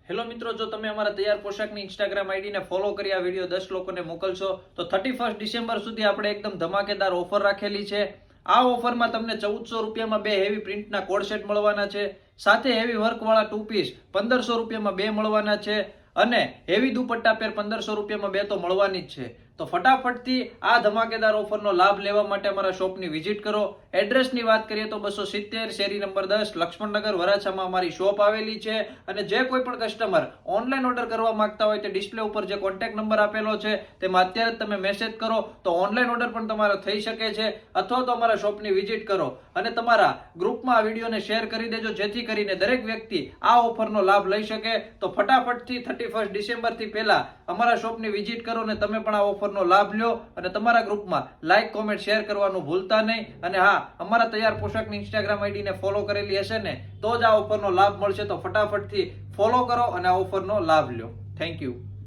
Hello મિત્રો, જો તમે અમારા તૈયાર પોશાકની ઇન્સ્ટાગ્રામ આઈડીને ફોલો કરી આ વિડીયો 10 લોકોને મોકલશો તો 31 ડિસેમ્બર સુધી આપણે એકદમ ધમાકેદાર ઓફર રાખેલી છે। આ ઓફરમાં તમને 1400 રૂપિયામાં બે હેવી પ્રિન્ટના કોડ સેટ મળવાના છે, સાથે હેવી વર્કવાળા 2 પીસ 1500 રૂપિયામાં બે મળવાના છે અને હેવી દુપટ્ટા પેર 1500 રૂપિયામાં બે તો મળવાની જ છે। તો ફટાફટથી આ ધમાકેદાર ઓફરનો લાભ લેવા માટે અમારા શોપની વિઝિટ કરો। એડ્રેસની વાત કરીએ તો 270 શેરી નંબર 10 લક્ષ્મણનગર વરાછામાં અમારી શોપ આવેલી છે। અને જે કોઈ પણ કસ્ટમર ઓનલાઈન ઓર્ડર કરવા માંગતા હોય તે ડિસ્પ્લે ઉપર જે કોન્ટેક્ટ નંબર આપેલો છે તેમાં અત્યારે જ તમે મેસેજ કરો તો ઓનલાઈન ઓર્ડર પણ તમારો થઈ શકે છે, અથવા તો અમારા શોપની વિઝિટ કરો અને તમારા ગ્રુપમાં આ વિડીયોને શેર કરી દેજો, જેથી કરીને દરેક વ્યક્તિ આ ઓફરનો લાભ લઈ શકે। તો ફટાફટથી 31 ડિસેમ્બરથી પહેલા અમારા શોપની વિઝિટ કરો અને તમે પણ આ ઓફરનો લાભ લ્યો અને તમારા ગ્રુપમાં લાઈક, કોમેન્ટ, શેર કરવાનું ભૂલતા નહીં। અને હા, અમારા તૈયાર પોશાકની ઇન્સ્ટાગ્રામ આઈડીને ફોલો કરેલી હશે ને તો જ આ ઓફરનો લાભ મળશે। તો ફટાફટથી ફોલો કરો અને આ ઓફરનો લાભ લ્યો। Thank you.